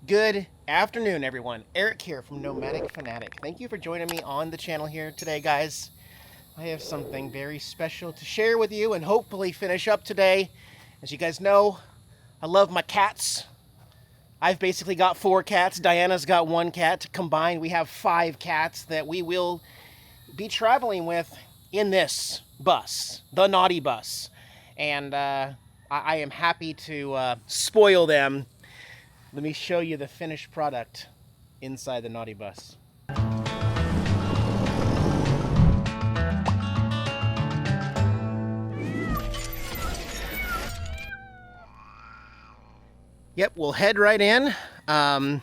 Good afternoon, everyone. Eric here from Nomadic Fanatic. Thank you for joining me on the channel here today, guys. I have something very special to share with you and hopefully finish up today. As you guys know, I love my cats. I've basically got 4 cats. Diana's got 1 cat. Combined, we have 5 cats that we will be traveling with in this bus, the Naughty Bus. And I am happy to spoil them. Let me show you the finished product inside the Naughty Bus. Yep, we'll head right in. And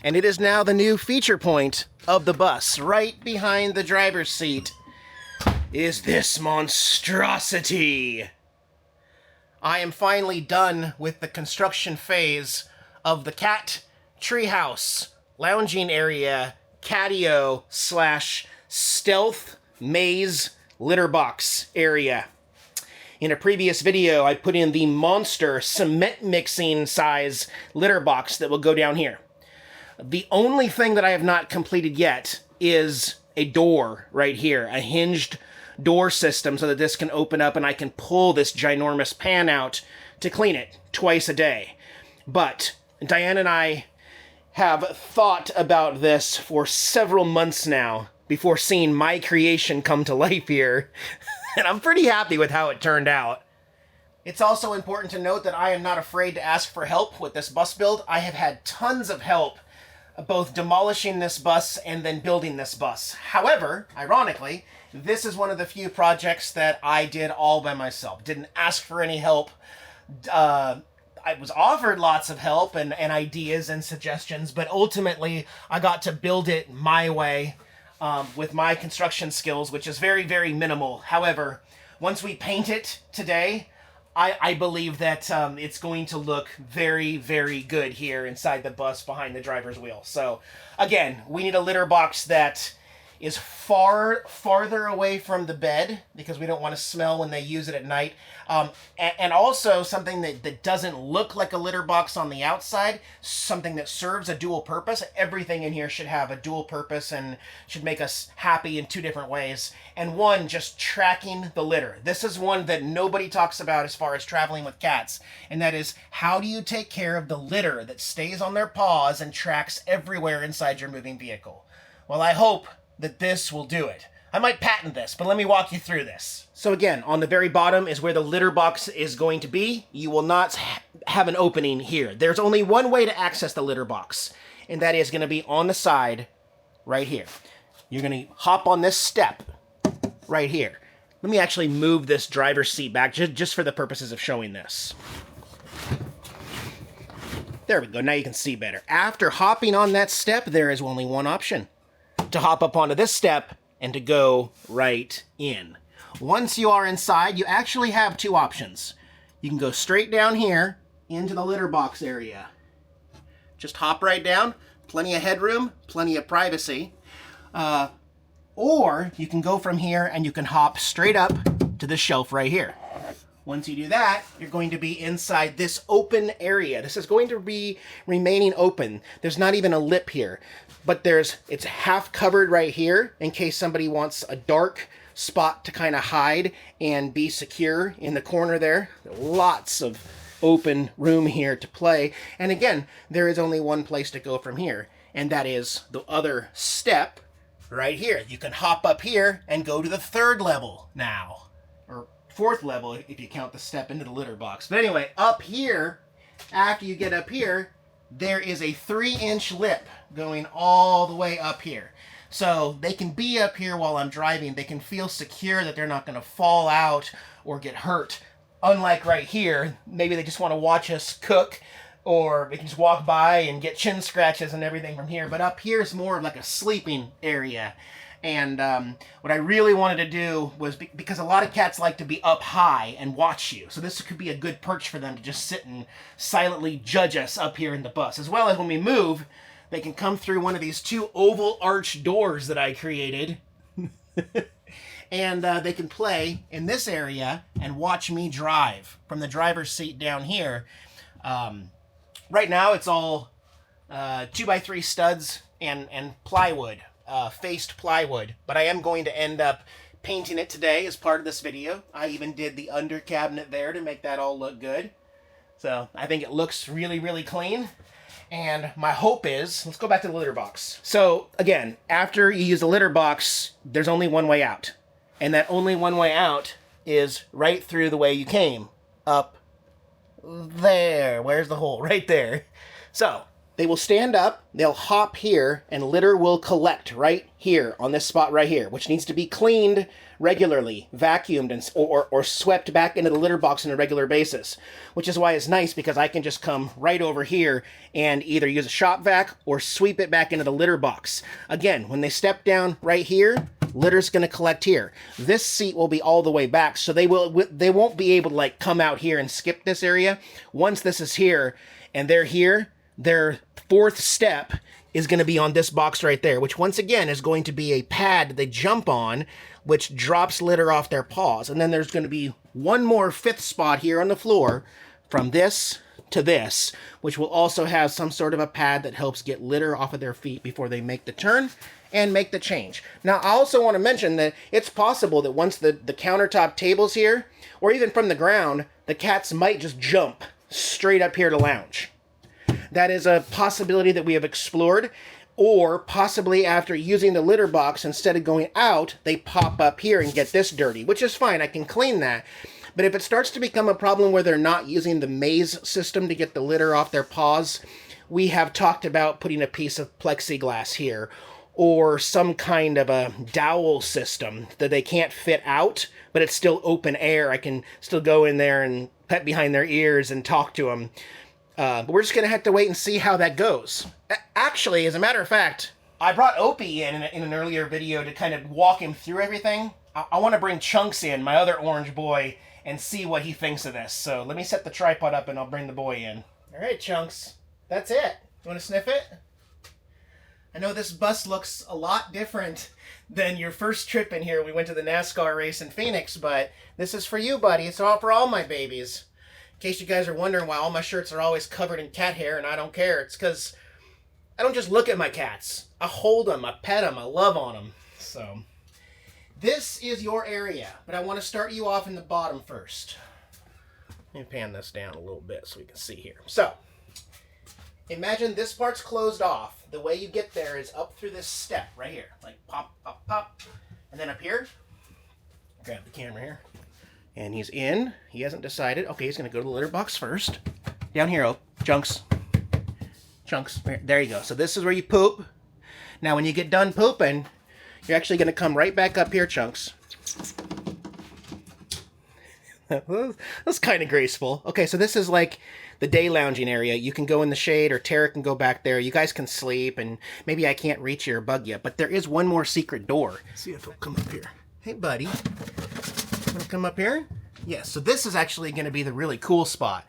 it is now the new feature point of the bus. Right behind the driver's seat is this monstrosity. I am finally done with the construction phase of the cat treehouse lounging area catio / stealth maze litter box area. In a previous video, I put in the monster cement mixing size litter box that will go down here. The only thing that I have not completed yet is a door right here, a hinged door system so that this can open up and I can pull this ginormous pan out to clean it twice a day. But Diane and I have thought about this for several months now before seeing my creation come to life here. And I'm pretty happy with how it turned out. It's also important to note that I am not afraid to ask for help with this bus build. I have had tons of help both demolishing this bus and then building this bus. However, ironically, this is one of the few projects that I did all by myself. Didn't ask for any help. I was offered lots of help and ideas and suggestions, but ultimately I got to build it my way with my construction skills, which is very, very minimal. However, once we paint it today, I believe that it's going to look very, very good here inside the bus behind the driver's wheel. So again, we need a litter box that is farther away from the bed because we don't want to smell when they use it at night. And also something that doesn't look like a litter box on the outside, something that serves a dual purpose. Everything in here should have a dual purpose and should make us happy in 2 different ways. And one, just tracking the litter. This is one that nobody talks about as far as traveling with cats, and that is, how do you take care of the litter that stays on their paws and tracks everywhere inside your moving vehicle? Well, I hope that this will do it. I might patent this, but let me walk you through this. So again, on the very bottom is where the litter box is going to be. You will not have an opening here. There's only one way to access the litter box, and that is going to be on the side right here. You're going to hop on this step right here. Let me actually move this driver's seat back just for the purposes of showing this. There we go. Now you can see better. After hopping on that step, there is only one option: to hop up onto this step and to go right in. Once you are inside, you actually have 2 options. You can go straight down here into the litter box area. Just hop right down, plenty of headroom, plenty of privacy. Or you can go from here and you can hop straight up to the shelf right here. Once you do that, you're going to be inside this open area. This is going to be remaining open. There's not even a lip here, but it's half covered right here in case somebody wants a dark spot to kind of hide and be secure in the corner there. Lots of open room here to play. And again, there is only one place to go from here, and that is the other step right here. You can hop up here and go to the 3rd level now, or 4th level if you count the step into the litter box. But anyway, up here, after you get up here, there is a 3-inch lip going all the way up here. So they can be up here while I'm driving. They can feel secure that they're not going to fall out or get hurt. Unlike right here, maybe they just want to watch us cook, or they can just walk by and get chin scratches and everything from here. But up here is more of like a sleeping area. And what I really wanted to do was, because a lot of cats like to be up high and watch you, so this could be a good perch for them to just sit and silently judge us up here in the bus. As well as when we move, they can come through one of these 2 oval arch doors that I created. And they can play in this area and watch me drive from the driver's seat down here. Right now it's all 2x3 studs and plywood, faced plywood. But I am going to end up painting it today as part of this video. I even did the under cabinet there to make that all look good. So I think it looks really, really clean. And my hope is, let's go back to the litter box. So again, after you use the litter box, there's only one way out. And that only one way out is right through the way you came. Up there. Where's the hole? Right there. So they will stand up, they'll hop here, and litter will collect right here on this spot right here, which needs to be cleaned regularly, vacuumed, and or swept back into the litter box on a regular basis, which is why it's nice because I can just come right over here and either use a shop vac or sweep it back into the litter box. Again, when they step down right here, litter's going to collect here. This seat will be all the way back, so they won't be able to like come out here and skip this area. Once this is here and they're here, their fourth step is going to be on this box right there, which once again is going to be a pad they jump on, which drops litter off their paws. And then there's going to be one more fifth spot here on the floor from this to this, which will also have some sort of a pad that helps get litter off of their feet before they make the turn and make the change. Now, I also want to mention that it's possible that once the countertop table's here, or even from the ground, the cats might just jump straight up here to lounge. That is a possibility that we have explored, or possibly after using the litter box, instead of going out, they pop up here and get this dirty, which is fine. I can clean that. But if it starts to become a problem where they're not using the maze system to get the litter off their paws, we have talked about putting a piece of plexiglass here, or some kind of a dowel system that they can't fit out, but it's still open air. I can still go in there and pet behind their ears and talk to them. But we're just going to have to wait and see how that goes. Actually, as a matter of fact, I brought Opie in an earlier video to kind of walk him through everything. I want to bring Chunks in, my other orange boy, and see what he thinks of this. So let me set the tripod up and I'll bring the boy in. All right, Chunks. That's it. You want to sniff it? I know this bus looks a lot different than your first trip in here. We went to the NASCAR race in Phoenix, but this is for you, buddy. It's all for all my babies. In case you guys are wondering why all my shirts are always covered in cat hair and I don't care, it's because I don't just look at my cats. I hold them, I pet them, I love on them. So, this is your area, but I want to start you off in the bottom first. Let me pan this down a little bit so we can see here. So, imagine this part's closed off. The way you get there is up through this step right here. Like pop, pop, pop. And then up here, grab the camera here. And he's in. He hasn't decided. Okay, he's going to go to the litter box first. Down here, oh, Chunks. Chunks. There you go. So this is where you poop. Now, when you get done pooping, you're actually going to come right back up here, Chunks. That's kind of graceful. Okay, so this is like the day lounging area. You can go in the shade, or Tara can go back there. You guys can sleep, and maybe I can't reach you or bug you, but there is one more secret door. Let's see if he'll come up here. Hey, buddy. Want to come up here? Yes, so this is actually going to be the really cool spot.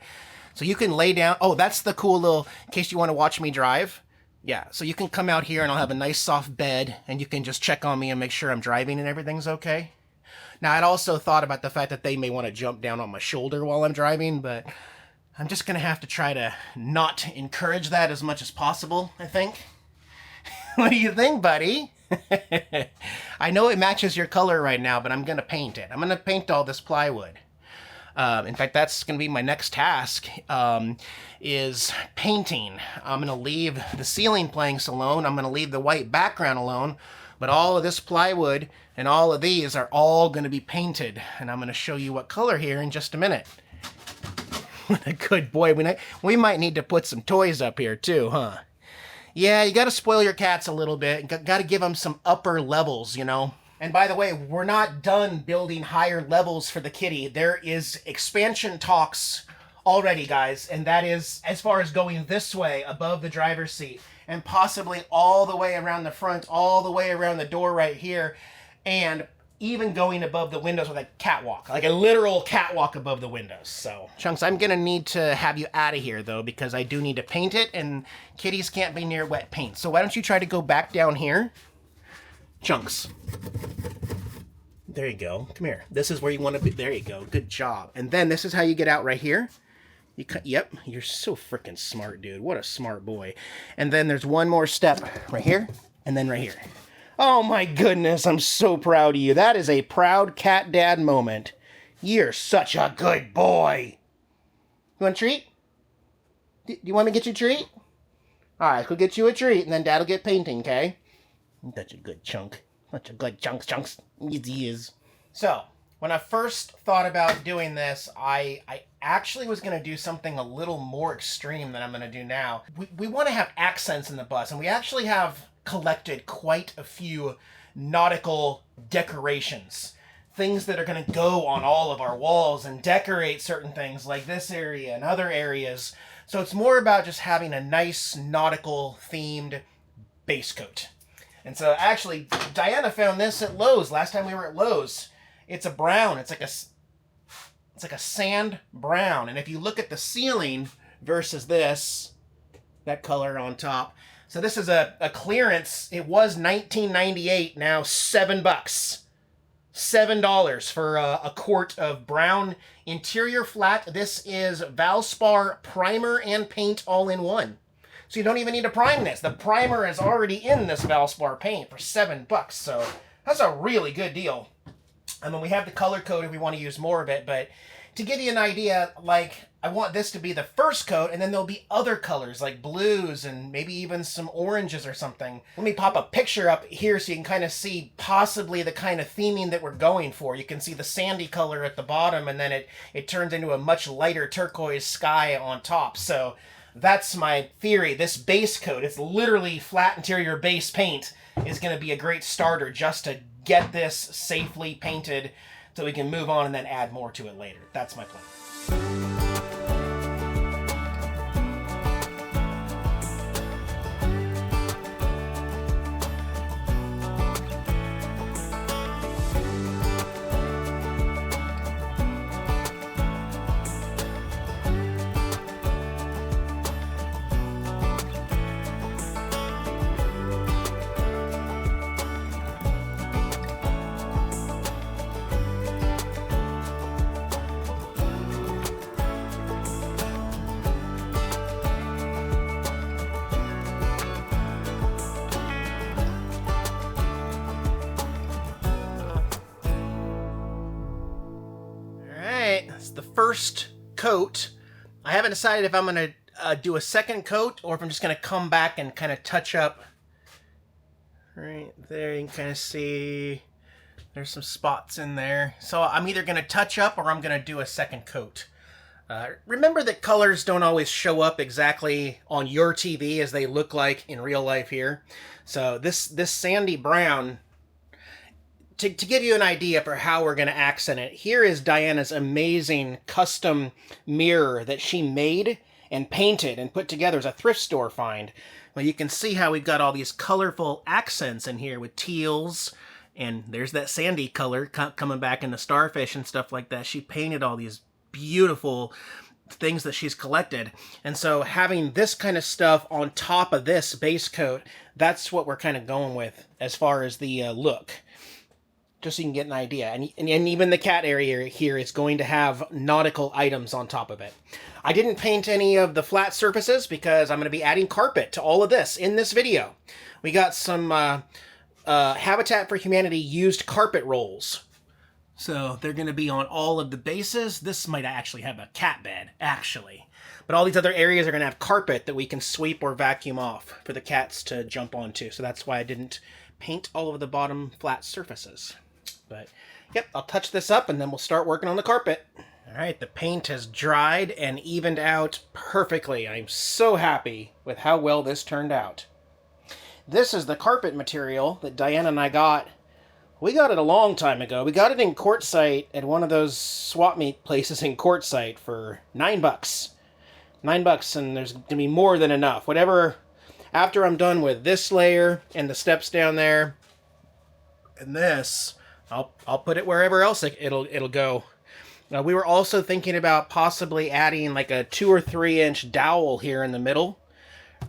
So you can lay down. Oh, that's the cool little, in case you want to watch me drive. Yeah, so you can come out here and I'll have a nice soft bed and you can just check on me and make sure I'm driving and everything's okay. Now, I'd also thought about the fact that they may want to jump down on my shoulder while I'm driving, but I'm just going to have to try to not encourage that as much as possible, I think. What do you think, buddy? I know it matches your color right now, but I'm going to paint it. I'm going to paint all this plywood. In fact, that's going to be my next task, is painting. I'm going to leave the ceiling planks alone. I'm going to leave the white background alone. But all of this plywood and all of these are all going to be painted. And I'm going to show you what color here in just a minute. What a good boy. We might need to put some toys up here too, huh? Yeah, you got to spoil your cats a little bit. Got to give them some upper levels, you know. And by the way, we're not done building higher levels for the kitty. There is expansion talks already, guys. And that is as far as going this way above the driver's seat. And possibly all the way around the front, all the way around the door right here. And even going above the windows with a catwalk. Like a literal catwalk above the windows. So, Chunks, I'm going to need to have you out of here, though, because I do need to paint it. And kitties can't be near wet paint. So why don't you try to go back down here? Chunks. There you go. Come here. This is where you want to be. There you go. Good job. And then this is how you get out right here. Yep, you're so freaking smart, dude. What a smart boy. And then there's one more step right here, and then right here. Oh my goodness, I'm so proud of you. That is a proud cat dad moment. You're such a good boy. You want a treat? Do you want me to get you a treat? Alright, go get you a treat, and then Dad'll get painting, okay? Such a good chunk. Such a good chunks. He is. So, when I first thought about doing this, I actually was going to do something a little more extreme than I'm going to do now. We want to have accents in the bus, and we actually have collected quite a few nautical decorations. Things that are going to go on all of our walls and decorate certain things like this area and other areas. So it's more about just having a nice nautical themed base coat. And so actually, Diana found this at Lowe's last time we were at Lowe's. It's a brown. It's like a sand brown. And if you look at the ceiling versus this, that color on top. So this is a clearance. It was $19.98, now $7. $7 for a quart of brown interior flat. This is Valspar primer and paint all in one. So you don't even need to prime this. The primer is already in this Valspar paint for $7. So that's a really good deal. I mean, we have the color code if we want to use more of it, but to give you an idea, like, I want this to be the first coat, and then there'll be other colors, like blues and maybe even some oranges or something. Let me pop a picture up here so you can kind of see possibly the kind of theming that we're going for. You can see the sandy color at the bottom, and then it turns into a much lighter turquoise sky on top. So that's my theory. This base coat, it's literally flat interior base paint, is going to be a great starter just to get this safely painted so we can move on and then add more to it later. That's my plan. The first coat. I haven't decided if I'm going to do a second coat or if I'm just going to come back and kind of touch up. Right there, you can kind of see there's some spots in there. So I'm either going to touch up or I'm going to do a second coat. Remember that colors don't always show up exactly on your TV as they look like in real life here. So this sandy brown, to give you an idea for how we're going to accent it, here is Diana's amazing custom mirror that she made and painted and put together as a thrift store find. Well, you can see how we've got all these colorful accents in here with teals, and there's that sandy color coming back in the starfish and stuff like that. She painted all these beautiful things that she's collected. And so having this kind of stuff on top of this base coat, that's what we're kind of going with as far as the look. Just so you can get an idea. And even the cat area here is going to have nautical items on top of it. I didn't paint any of the flat surfaces because I'm going to be adding carpet to all of this in this video. We got some Habitat for Humanity used carpet rolls. So they're going to be on all of the bases. This might actually have a cat bed, actually. But all these other areas are going to have carpet that we can sweep or vacuum off for the cats to jump onto. So that's why I didn't paint all of the bottom flat surfaces. But, yep, I'll touch this up and then we'll start working on the carpet. All right, the paint has dried and evened out perfectly. I'm so happy with how well this turned out. This is the carpet material that Diana and I got. We got it a long time ago. We got it in Quartzsite at one of those swap meet places in Quartzsite for $9. $9, and there's going to be more than enough. Whatever, after I'm done with this layer and the steps down there and this, I'll put it wherever else it'll go. We were also thinking about possibly adding like a 2 or 3 inch dowel here in the middle,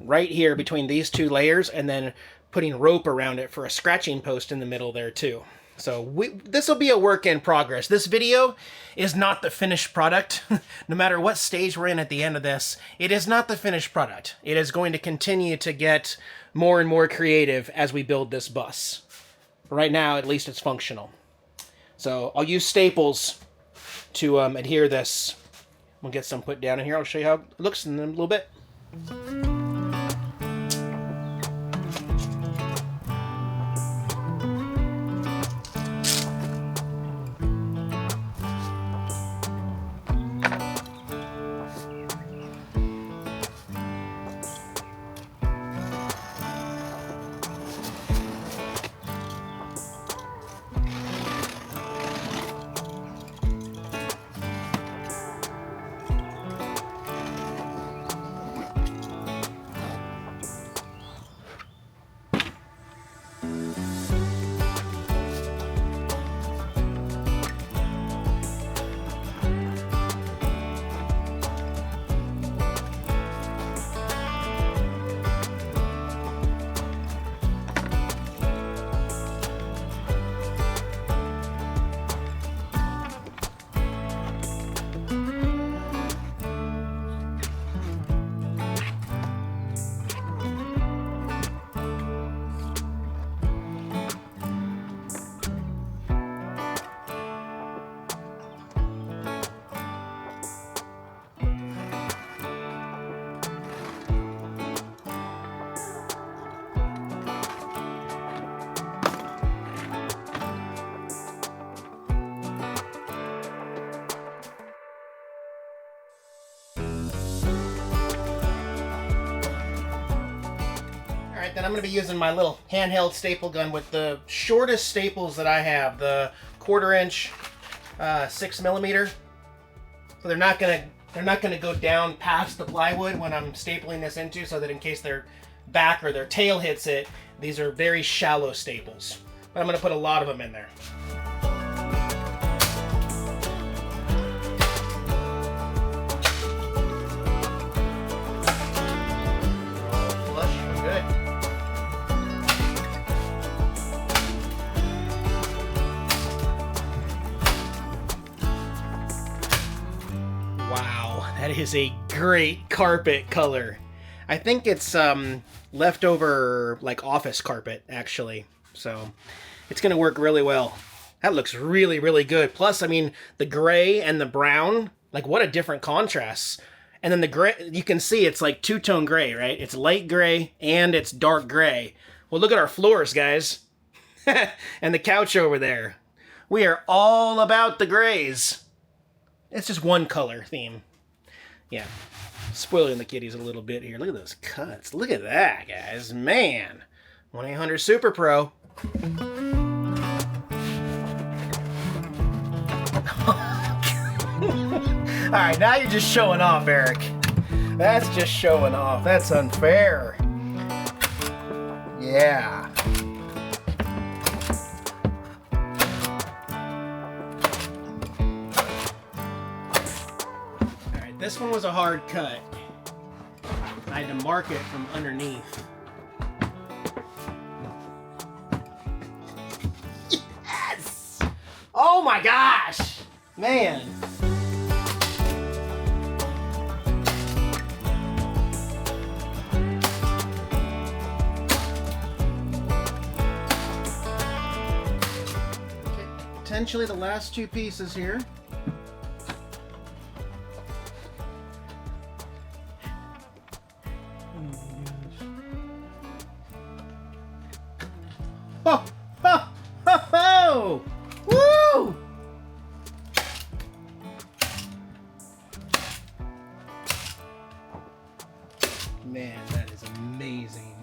right here between these two layers, and then putting rope around it for a scratching post in the middle there too. So this will be a work in progress. This video is not the finished product. No matter what stage we're in at the end of this, it is not the finished product. It is going to continue to get more and more creative as we build this bus. Right now, at least it's functional. So I'll use staples to adhere this. We'll get some put down in here. I'll show you how it looks in a little bit. Then I'm going to be using my little handheld staple gun with the shortest staples that I have, the 1/4 inch 6mm. So they're not going to go down past the plywood when I'm stapling this into, so that in case their back or their tail hits it, these are very shallow staples. But I'm going to put a lot of them in there. That is a great carpet color. I think it's leftover like office carpet, actually. So it's gonna work really well. That looks really, really good. Plus, I mean, the gray and the brown, like what a different contrast. And then the gray, you can see it's like two-tone gray, right? It's light gray and it's dark gray. Well, look at our floors, guys. And the couch over there. We are all about the grays. It's just one color theme. Yeah, spoiling the kitties a little bit here. Look at those cuts. Look at that, guys. Man, 1-800-SUPER-PRO. All right, now you're just showing off, Eric. That's just showing off. That's unfair. Yeah. This one was a hard cut. I had to mark it from underneath. Yes! Oh my gosh! Man. Okay, potentially the last two pieces here. Oh, oh, oh, oh! Woo! Man, that is amazing.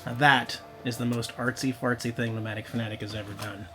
Now that is the most artsy-fartsy thing Nomadic Fanatic has ever done.